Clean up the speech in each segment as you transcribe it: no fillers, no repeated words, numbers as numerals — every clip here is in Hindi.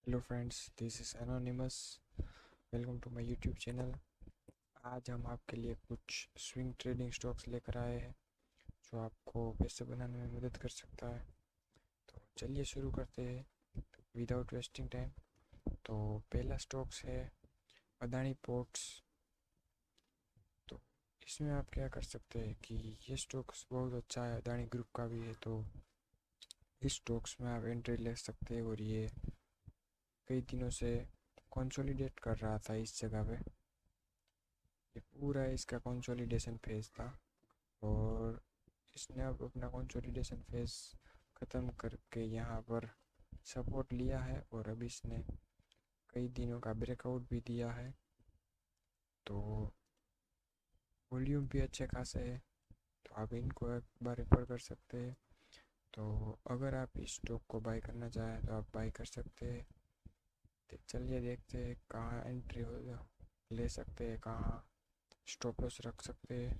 Hello friends, this is anonymous. Welcome to my YouTube channel. आज हम आपके लिए कुछ स्विंग ट्रेडिंग स्टॉक्स लेकर आए हैं जो आपको पैसे बनाने में मदद कर सकता है। तो चलिए शुरू करते हैं विदाउट वेस्टिंग टाइम। तो पहला स्टॉक्स है अदानी पोर्ट्स। तो इसमें आप क्या कर सकते हैं कि ये स्टॉक्स बहुत अच्छा है, अदानी ग्रुप का भी है। तो इस स्टॉक्स में आप एंट्री ले सकते हैं और ये कई दिनों से कंसोलिडेट कर रहा था इस जगह पे। ये पूरा इसका कंसोलिडेशन फेज था और इसने अब अपना कंसोलिडेशन फेज ख़त्म करके यहाँ पर सपोर्ट लिया है और अब इसने कई दिनों का ब्रेकआउट भी दिया है। तो वॉल्यूम भी अच्छे खासे है, तो आप इनको एक बार रेफर कर सकते हैं। तो अगर आप इस स्टॉक को बाय करना चाहें तो आप बाय कर सकते हैं। तो चलिए देखते हैं कहाँ एंट्री हो ले सकते हैं, कहाँ स्टॉप लॉस रख सकते हैं।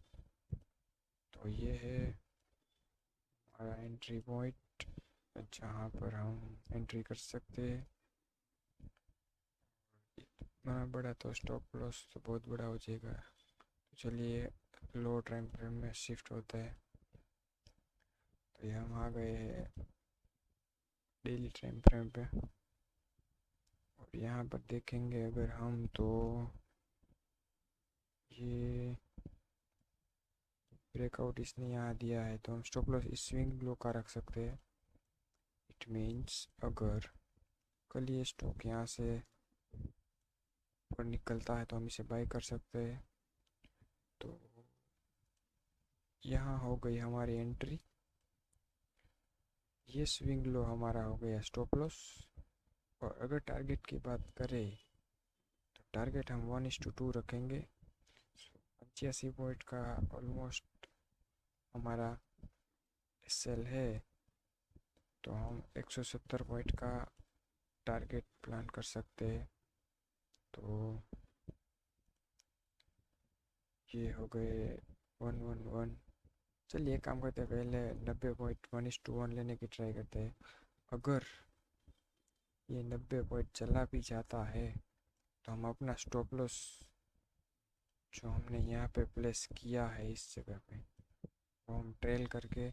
तो ये है हमारा एंट्री पॉइंट जहाँ पर हम एंट्री कर सकते हैं। इतना बड़ा तो स्टॉप लॉस तो बहुत बड़ा हो जाएगा। तो चलिए लो टाइम फ्रेम में शिफ्ट होता है। तो ये हम आ गए हैं डेली टाइम फ्रेम पे और यहाँ पर देखेंगे अगर हम तो ये ब्रेकआउट इसने यहाँ दिया है, तो हम स्टॉप लॉस इस स्विंग लो का रख सकते हैं। इट मीन्स अगर कल ये स्टॉक यहाँ से ऊपर निकलता है तो हम इसे बाय कर सकते हैं। तो यहाँ हो गई हमारी एंट्री। ये स्विंग लो हमारा हो गया स्टॉप लॉस। और अगर टारगेट की बात करें तो टारगेट हम 1:2 रखेंगे। 85 पॉइंट का ऑलमोस्ट हमारा सेल है, तो हम 170 पॉइंट का टारगेट प्लान कर सकते हैं। तो ये हो गए 111। चलिए एक काम करते हैं, पहले 90 पॉइंट 1:1 लेने की ट्राई करते हैं। अगर ये 90 पॉइंट चला भी जाता है तो हम अपना स्टॉप लॉस जो हमने यहाँ पे प्लेस किया है इस जगह पे, वो हम ट्रेल करके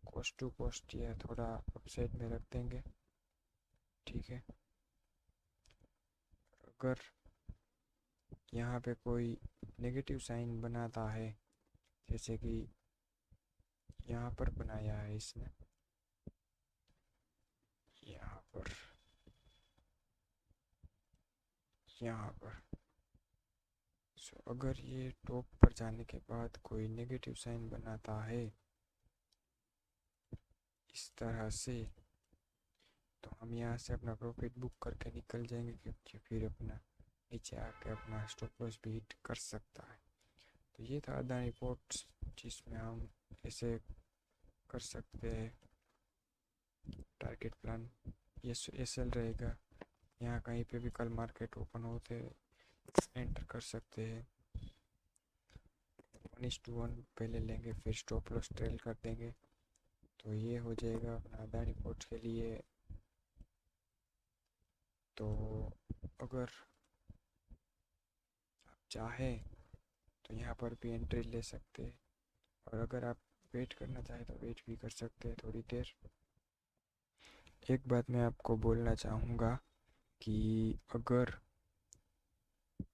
कोस्ट टू कोस्ट या थोड़ा अपसाइड में रख देंगे। ठीक है। अगर यहाँ पे कोई नेगेटिव साइन बनाता है, जैसे कि यहाँ पर बनाया है इसने, यहाँ पर, यहाँ पर, सो अगर ये टॉप पर जाने के बाद कोई नेगेटिव साइन बनाता है इस तरह से, तो हम यहाँ से अपना प्रॉफिट बुक करके निकल जाएंगे, क्योंकि फिर अपना नीचे आके अपना स्टॉप लॉस भी हिट कर सकता है। तो ये था अदानी पोर्ट्स, जिसमें हम ऐसे कर सकते हैं टारगेट प्लान। ये एसएल रहेगा। यहाँ कहीं पे भी कल मार्केट ओपन होते एंटर कर सकते हैं। 1:1 पहले लेंगे, फिर स्टॉप लॉस ट्रेल कर देंगे। तो ये हो जाएगा अपना अदानी पोर्ट्स के लिए। तो अगर आप चाहें तो यहाँ पर भी एंट्री ले सकते हैं, और अगर आप वेट करना चाहें तो वेट भी कर सकते हैं थोड़ी देर। एक बात मैं आपको बोलना चाहूँगा कि अगर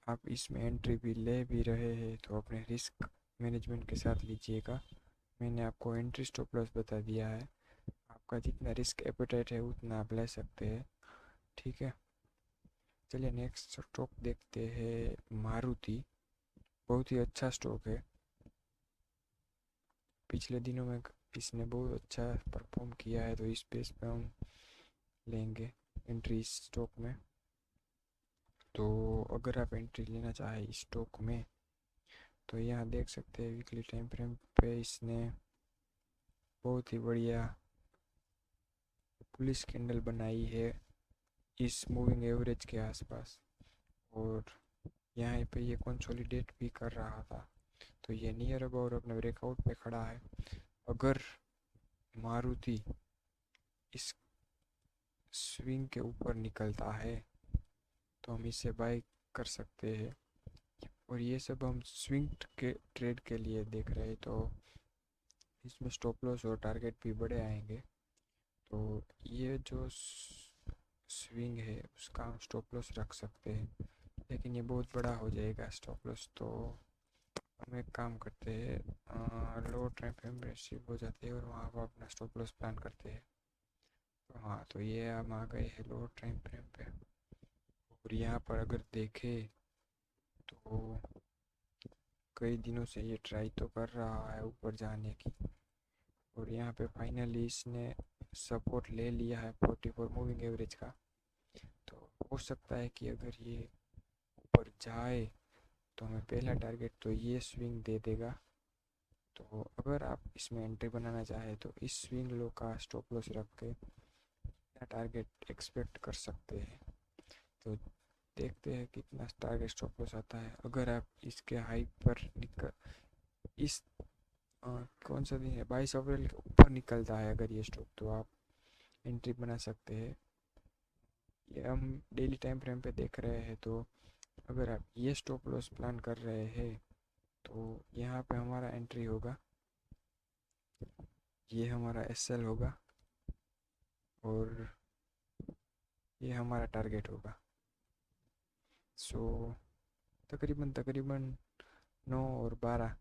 आप इसमें एंट्री भी ले भी रहे हैं तो अपने रिस्क मैनेजमेंट के साथ लीजिएगा। मैंने आपको एंट्री स्टॉप लॉस बता दिया है, आपका जितना रिस्क एपेटाइट है उतना आप ले सकते हैं। ठीक है। चलिए नेक्स्ट स्टॉक देखते हैं, मारुति। बहुत ही अच्छा स्टॉक है। पिछले दिनों में इसने बहुत अच्छा परफॉर्म किया है, तो इस बेस पे हम लेंगे एंट्री इस स्टॉक में। तो अगर आप एंट्री लेना चाहें इस स्टॉक में तो यहाँ देख सकते हैं वीकली टाइम फ्रेम पे इसने बहुत ही बढ़िया पुलिस कैंडल बनाई है इस मूविंग एवरेज के आसपास, और यहाँ पे ये कंसोलिडेट भी कर रहा था। तो ये नियर अबाउट अपने ब्रेकआउट पे खड़ा है। अगर मारुति इस स्विंग के ऊपर निकलता है तो हम इसे बाय कर सकते हैं। और ये सब हम स्विंग के ट्रेड के लिए देख रहे हैं, तो इसमें स्टॉप लॉस और टारगेट भी बड़े आएंगे। तो ये जो स्विंग है उसका हम स्टॉप लॉस रख सकते हैं, लेकिन ये बहुत बड़ा हो जाएगा स्टॉप लॉस। तो हम एक काम करते हैं, लो टाइम फ्रेम रिसीव हो जाते हैं और वहाँ पर अपना स्टॉप लॉस प्लान करते हैं। तो हाँ, तो ये हम आ गए हैं लो टाइम फ्रेम पे। और यहाँ पर अगर देखें तो कई दिनों से ये ट्राई तो कर रहा है ऊपर जाने की, और यहाँ पे फाइनली इसने सपोर्ट ले लिया है 44 मूविंग एवरेज का। तो हो सकता है कि अगर ये ऊपर जाए तो हमें पहला टारगेट तो ये स्विंग दे देगा। तो अगर आप इसमें एंट्री बनाना चाहें तो इस स्विंग लो का स्टॉप लॉस रख के टारगेट एक्सपेक्ट कर सकते हैं। तो देखते हैं कितना टारगेट स्टॉप लॉस आता है। अगर आप इसके हाई पर निकल इस कौन सा दिन है, 22 अप्रैल के ऊपर निकलता है अगर ये स्टॉक, तो आप एंट्री बना सकते हैं। ये हम डेली टाइम फ्रेम पे देख रहे हैं। तो अगर आप ये स्टॉप लॉस प्लान कर रहे हैं तो यहाँ पे हमारा एंट्री होगा, ये हमारा एसएल होगा और ये हमारा टारगेट होगा। सो तकरीबन तकरीबन 9 और 12,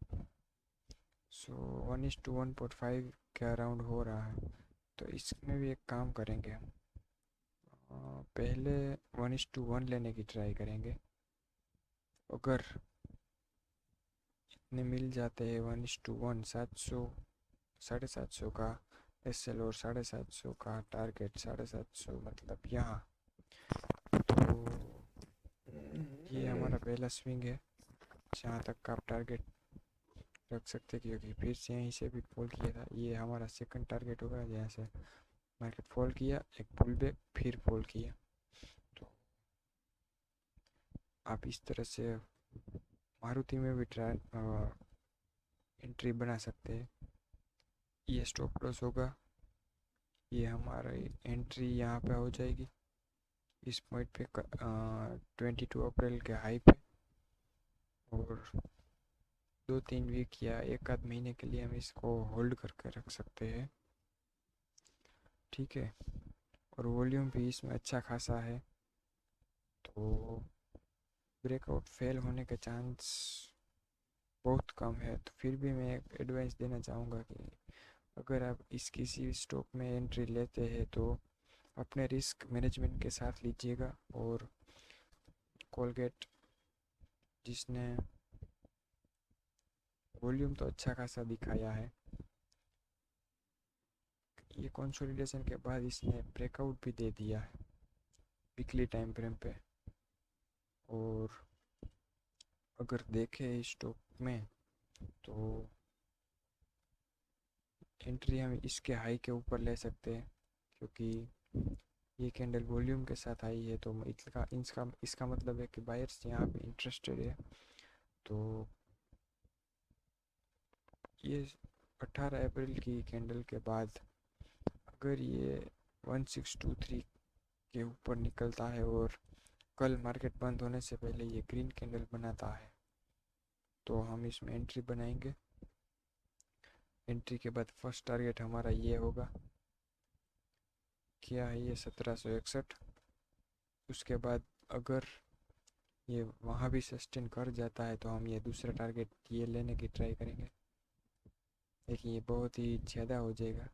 सो 1:1.5 के अराउंड हो रहा है। तो इसमें भी एक काम करेंगे हम, पहले 1:1 लेने की ट्राई करेंगे। अगर इतने मिल जाते हैं 1:1, 700 750 का एसएल और 750 का टारगेट, 750 मतलब यहाँ। तो ये हमारा पहला स्विंग है जहाँ तक का आप टारगेट रख सकते हैं, क्योंकि फिर से यहीं से भी फॉल किया था। ये हमारा सेकंड टारगेट होगा जहाँ से मार्केट फॉल किया, एक पुल बैक, फिर फॉल किया। तो आप इस तरह से मारुति में भी एंट्री बना सकते हैं। ये स्टॉप लॉस होगा, ये हमारी एंट्री यहाँ पे हो जाएगी इस पॉइंट पे 22 अप्रैल के हाई पे। और 2-3 वीक या एक आध महीने के लिए हम इसको होल्ड करके रख सकते हैं, ठीक है। और वॉल्यूम भी इसमें अच्छा खासा है, तो ब्रेकआउट फेल होने के चांस बहुत कम है। तो फिर भी मैं एक एडवाइस देना चाहूँगा कि अगर आप इस किसी स्टॉक में एंट्री लेते हैं तो अपने रिस्क मैनेजमेंट के साथ लीजिएगा। और कोलगेट जिसने वॉल्यूम तो अच्छा खासा दिखाया है, ये कंसोलिडेशन के बाद इसने ब्रेकआउट भी दे दिया है वीकली टाइम फ्रेम पे। और अगर देखें इस स्टॉक में तो एंट्री हम इसके हाई के ऊपर ले सकते हैं, क्योंकि ये कैंडल वॉल्यूम के साथ आई है। तो इसका मतलब है कि बायर्स यहाँ पे इंटरेस्टेड है। तो ये 18 अप्रैल की कैंडल के बाद अगर ये 1623 के ऊपर निकलता है और कल मार्केट बंद होने से पहले ये ग्रीन कैंडल बनाता है तो हम इसमें एंट्री बनाएंगे। एंट्री के बाद फर्स्ट टारगेट हमारा ये होगा, क्या है ये 1761। उसके बाद अगर ये वहाँ भी सस्टेन कर जाता है तो हम ये दूसरा टारगेट ये लेने की ट्राई करेंगे, लेकिन ये बहुत ही ज़्यादा हो जाएगा।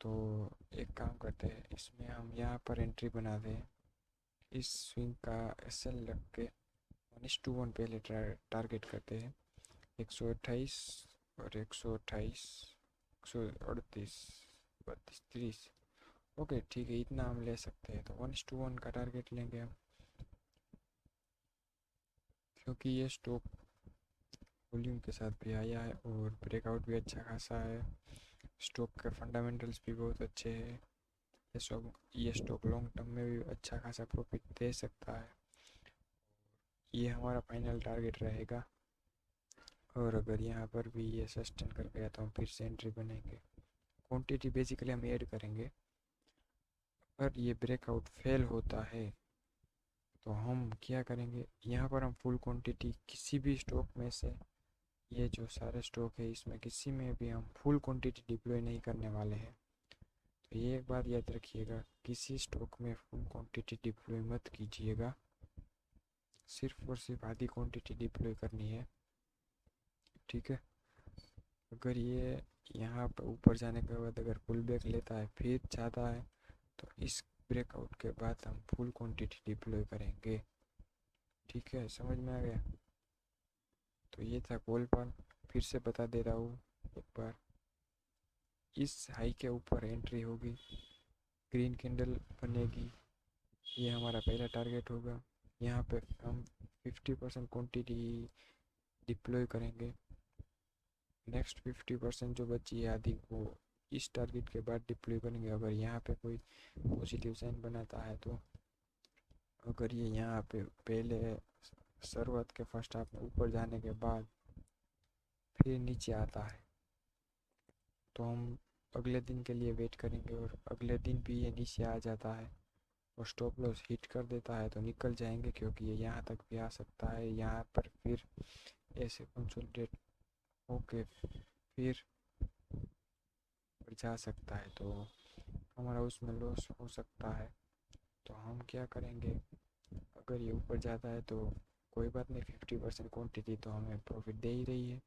तो एक काम करते हैं, इसमें हम यहाँ पर एंट्री बना दें, इस स्विंग का एसएल रख के 1:1 पहले टारगेट करते हैं। 128 और 128, 138, 32, 30। ओके ठीक है, इतना हम ले सकते हैं। तो 1:1 का टारगेट लेंगे हम, क्योंकि ये स्टॉक वॉल्यूम के साथ भी आया है और ब्रेकआउट भी अच्छा खासा है। स्टॉक के फंडामेंटल्स भी बहुत अच्छे हैं। ये स्टॉक लॉन्ग टर्म में भी अच्छा खासा प्रॉफिट दे सकता है। ये हमारा फाइनल टारगेट रहेगा। और अगर यहाँ पर भी ये सस्टेन कर गया तो हम फिर से एंट्री बनेंगे। क्वांटिटी बेसिकली हम ऐड करेंगे। अगर ये ब्रेकआउट फेल होता है तो हम क्या करेंगे, यहाँ पर हम फुल क्वांटिटी किसी भी स्टॉक में से, ये जो सारे स्टॉक है इसमें किसी में भी हम फुल क्वांटिटी डिप्लॉय नहीं करने वाले हैं। तो ये एक बात याद रखिएगा, किसी स्टॉक में फुल क्वांटिटी डिप्लॉय मत कीजिएगा, सिर्फ और सिर्फ आधी क्वांटिटी डिप्लॉय करनी है। ठीक है। अगर ये यहाँ पर ऊपर जाने के बाद अगर पुल बैक लेता है फिर जाता है तो इस ब्रेकआउट के बाद हम फुल क्वांटिटी डिप्लॉय करेंगे। ठीक है, समझ में आ गया। तो ये था कॉल पर, फिर से बता दे रहा हूँ एक बार, इस हाई के ऊपर एंट्री होगी, ग्रीन कैंडल बनेगी, ये हमारा पहला टारगेट होगा। यहाँ पे हम 50% क्वांटिटी डिप्लॉय करेंगे, नेक्स्ट 50% जो बची है आधी वो इस टारगेट के बाद डिप्लॉय करेंगे। अगर यहाँ पे कोई पॉजिटिव साइन बनाता है तो, अगर ये यहाँ पे पहले शुरुआत के फर्स्ट हाफ में ऊपर जाने के बाद फिर नीचे आता है तो हम अगले दिन के लिए वेट करेंगे, और अगले दिन भी ये नीचे आ जाता है और स्टॉप लॉस हिट कर देता है तो निकल जाएंगे, क्योंकि ये यहाँ तक भी आ सकता है, यहाँ पर फिर ऐसे कंसोलिडेट होके फिर जा सकता है तो हमारा उसमें लॉस हो सकता है। तो हम क्या करेंगे, अगर ये ऊपर जाता है तो कोई बात नहीं, 50% क्वांटिटी तो हमें प्रॉफिट दे ही रही है,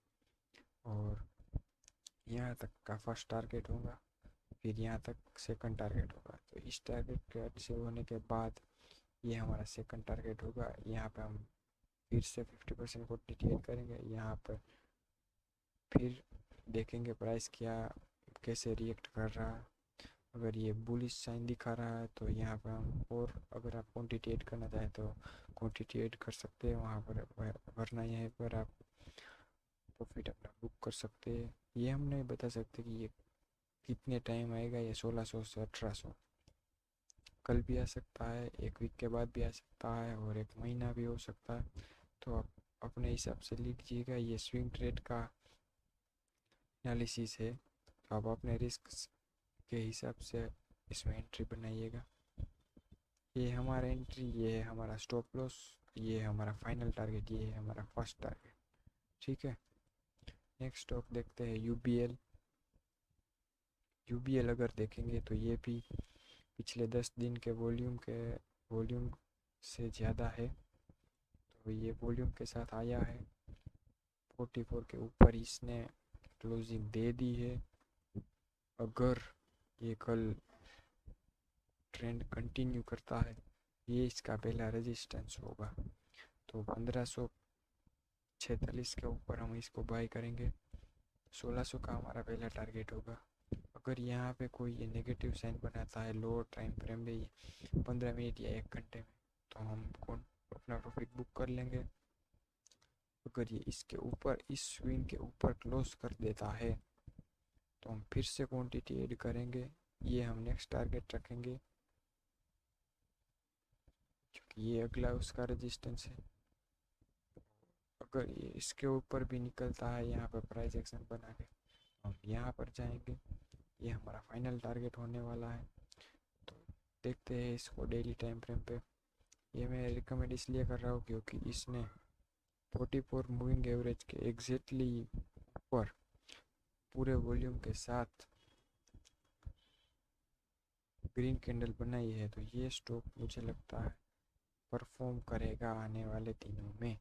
और यहाँ तक का फर्स्ट टारगेट होगा, फिर यहाँ तक सेकंड टारगेट होगा। तो इस टारगेट के अचीव होने के बाद ये हमारा सेकंड टारगेट होगा, यहाँ पे हम फिर से 50% क्वांटिटी ऐड करेंगे, यहाँ पर फिर देखेंगे प्राइस क्या कैसे रिएक्ट कर रहा है। अगर ये बुलिश साइन दिखा रहा है तो यहाँ पर हम, और अगर आप क्वांटिटी ऐड करना चाहें तो क्वांटिटी ऐड कर सकते हैं वहाँ पर, वरना यहाँ पर आप प्रॉफिट अपना बुक कर सकते हैं। ये हम नहीं बता सकते कि ये कितने टाइम आएगा, ये 1600 से 1800 कल भी आ सकता है, एक वीक के बाद भी आ सकता है, और एक महीना भी हो सकता है। तो आप अपने हिसाब से लीजिएगा, ये स्विंग ट्रेड का एनालिसिस है, तो आप अपने रिस्क के हिसाब से इसमें एंट्री बनाइएगा। ये हमारा एंट्री, ये है हमारा स्टॉप लॉस, ये है हमारा फाइनल टारगेट, ये है हमारा फर्स्ट टारगेट। ठीक है। नेक्स्ट स्टॉक देखते हैं यूबीएल। यूबीएल अगर देखेंगे तो ये भी पिछले 10 दिन के वॉल्यूम से ज़्यादा है, तो ये वॉल्यूम के साथ आया है, 44 के ऊपर इसने क्लोजिंग दे दी है। अगर ये कल ट्रेंड कंटिन्यू करता है, ये इसका पहला रेजिस्टेंस होगा, तो 1546 के ऊपर हम इसको बाय करेंगे। 1600 का हमारा पहला टारगेट होगा। अगर यहाँ पे कोई ये नेगेटिव साइन बनाता है लोअर टाइम फ्रेम में 15 मिनट या 1 घंटे में, तो हम कौन अपना प्रॉफिट बुक कर लेंगे। अगर ये इसके ऊपर, इस स्विंग के ऊपर क्लोज कर देता है तो हम फिर से क्वांटिटी ऐड करेंगे, ये हम नेक्स्ट टारगेट रखेंगे, क्योंकि ये अगला उसका रेजिस्टेंस है। अगर ये इसके ऊपर भी निकलता है यहाँ पर प्राइस एक्शन बना के, हम यहाँ पर जाएंगे, ये हमारा फाइनल टारगेट होने वाला है। तो देखते हैं इसको डेली टाइम फ्रेम पे। ये मैं रिकमेंड इसलिए कर रहा हूँ क्योंकि इसने 44 मूविंग एवरेज के एग्जैक्टली ऊपर पूरे वॉल्यूम के साथ ग्रीन कैंडल बनाई है, तो ये स्टॉक मुझे लगता है परफॉर्म करेगा आने वाले दिनों में।